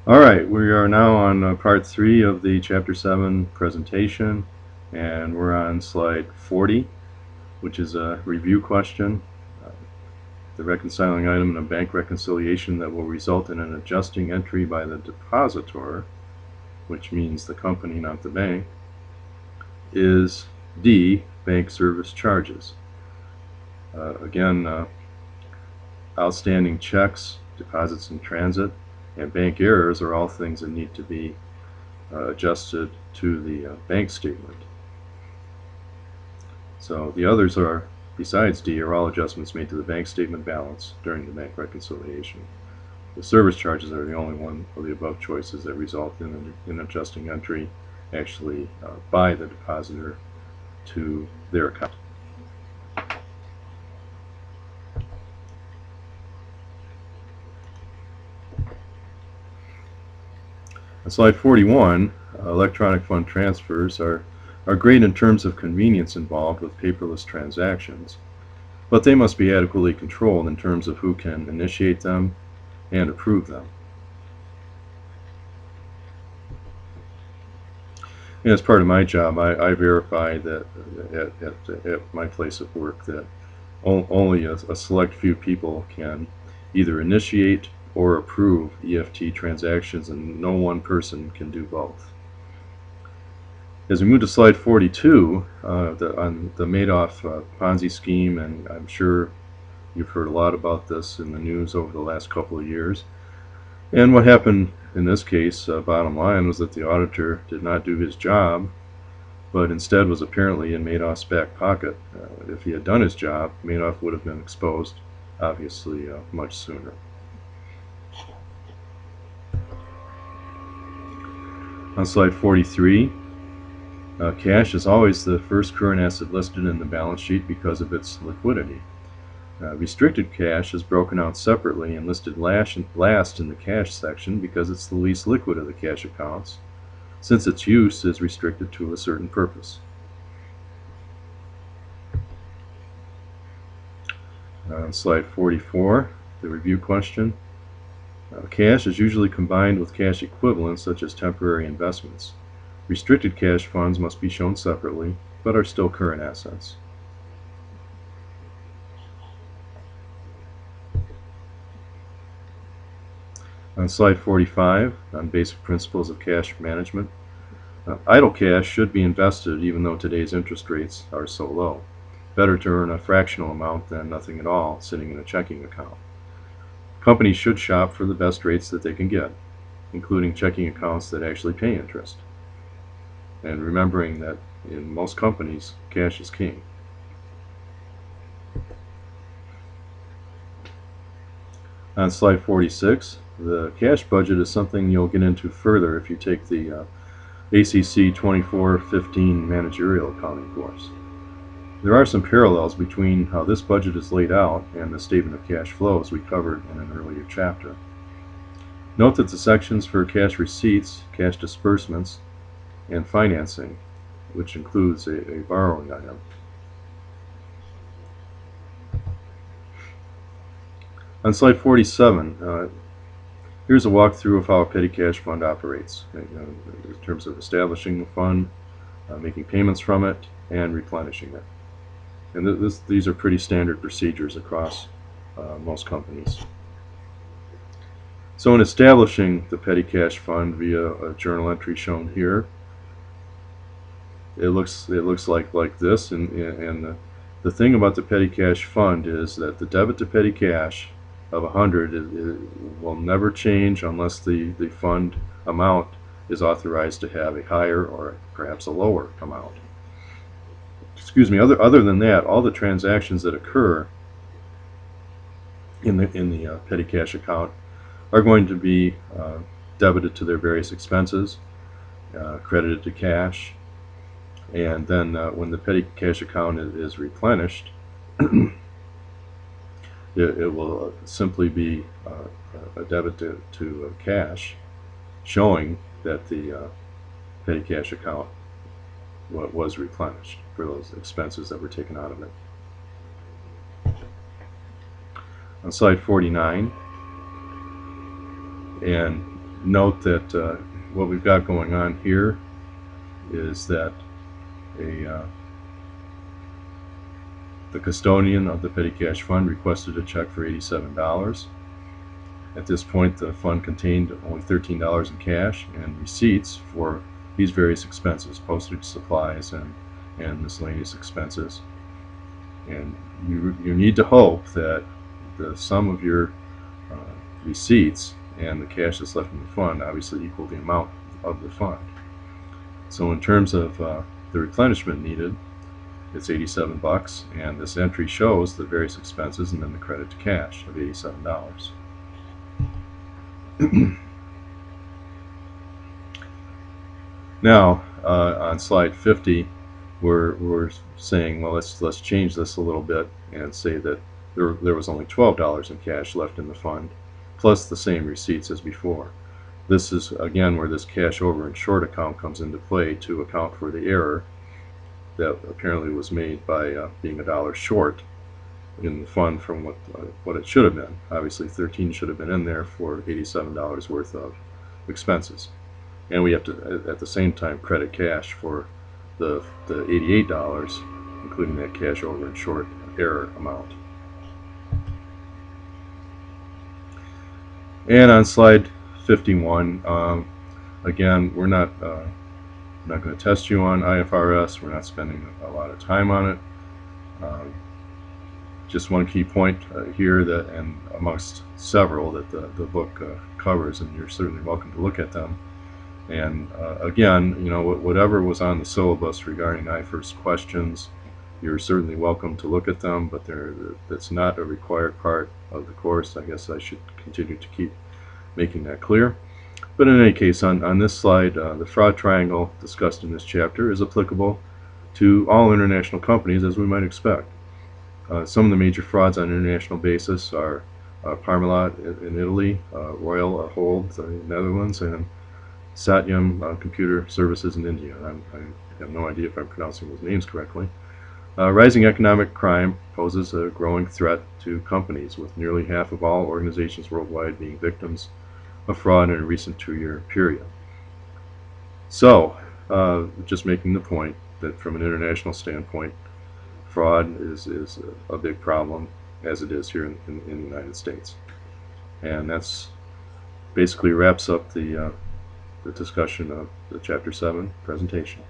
All right, we are now on part 3 of the Chapter 7 presentation, and we're on slide 40, which is a review question. Uh, the reconciling item in a bank reconciliation that will result in an adjusting entry by the depositor, which means the company, not the bank, is D, bank service charges. Again, outstanding checks, deposits in transit, and bank errors are all things that need to be adjusted to the bank statement. So the others are, besides D, are all adjustments made to the bank statement balance during the bank reconciliation. The service charges are the only one of the above choices that result in an adjusting entry actually by the depositor to their account. On slide 41, electronic fund transfers are great in terms of convenience involved with paperless transactions, but they must be adequately controlled in terms of who can initiate them and approve them. And as part of my job, I verify that at my place of work that only a select few people can either initiate or approve EFT transactions, and no one person can do both. As we move to slide 42, on the Madoff Ponzi scheme, and I'm sure you've heard a lot about this in the news over the last couple of years. And what happened in this case, bottom line, was that the auditor did not do his job, but instead was apparently in Madoff's back pocket. If he had done his job, Madoff would have been exposed, obviously, much sooner. On slide 43, cash is always the first current asset listed in the balance sheet because of its liquidity. Restricted cash is broken out separately and listed last in the cash section because it's the least liquid of the cash accounts, since its use is restricted to a certain purpose. On slide 44, the review question. Cash is usually combined with cash equivalents such as temporary investments. Restricted cash funds must be shown separately, but are still current assets. On slide 45, on basic principles of cash management, idle cash should be invested even though today's interest rates are so low. Better to earn a fractional amount than nothing at all sitting in a checking account. Companies should shop for the best rates that they can get, including checking accounts that actually pay interest. And remembering that in most companies, cash is king. On slide 46, the cash budget is something you'll get into further if you take the ACC 2415 managerial accounting course. There are some parallels between how this budget is laid out and the statement of cash flows we covered in an earlier chapter. Note that the sections for cash receipts, cash disbursements, and financing, which includes a borrowing item. On slide 47, here's a walkthrough of how a petty cash fund operates, in terms of establishing the fund, making payments from it, and replenishing it. And these are pretty standard procedures across most companies. So in establishing the petty cash fund via a journal entry shown here, it looks like this, and the thing about the petty cash fund is that the debit to petty cash of 100 will never change unless the fund amount is authorized to have a higher or perhaps a lower amount. Excuse me. Other than that, all the transactions that occur in the petty cash account are going to be debited to their various expenses, credited to cash, and then when the petty cash account is replenished, it will simply be a debit to cash, showing that the petty cash account was replenished for those expenses that were taken out of it. On slide 49, and note that what we've got going on here is that the custodian of the petty cash fund requested a check for $87. At this point, the fund contained only $13 in cash and receipts for these various expenses, postage, supplies, and miscellaneous expenses. And you need to hope that the sum of your receipts and the cash that's left in the fund obviously equal the amount of the fund. So in terms of the replenishment needed, it's $87, and this entry shows the various expenses and then the credit to cash of $87. Now, on slide 50, we're saying, well, let's change this a little bit and say that there was only $12 in cash left in the fund, plus the same receipts as before. This is, again, where this cash over and short account comes into play to account for the error that apparently was made by being $1 short in the fund from what it should have been. Obviously, 13 should have been in there for $87 worth of expenses. And we have to, at the same time, credit cash for the $88, including that cash over and short error amount. And on slide 51, again, we're not going to test you on IFRS. We're not spending a lot of time on it. Just one key point here, that, and amongst several that the book covers, and you're certainly welcome to look at them. And again, you know, whatever was on the syllabus regarding IFRS questions, you're certainly welcome to look at them, but that's not a required part of the course. I guess I should continue to keep making that clear. But in any case, on this slide, the fraud triangle discussed in this chapter is applicable to all international companies, as we might expect. Some of the major frauds on an international basis are Parmalat in Italy, Royal Hold in the Netherlands, and Satyam Computer Services in India. I have no idea if I'm pronouncing those names correctly. Rising economic crime poses a growing threat to companies, with nearly half of all organizations worldwide being victims of fraud in a recent 2-year period. So, just making the point that from an international standpoint, fraud is a big problem, as it is here in the United States. And that's basically wraps up the discussion of the Chapter 7 presentation.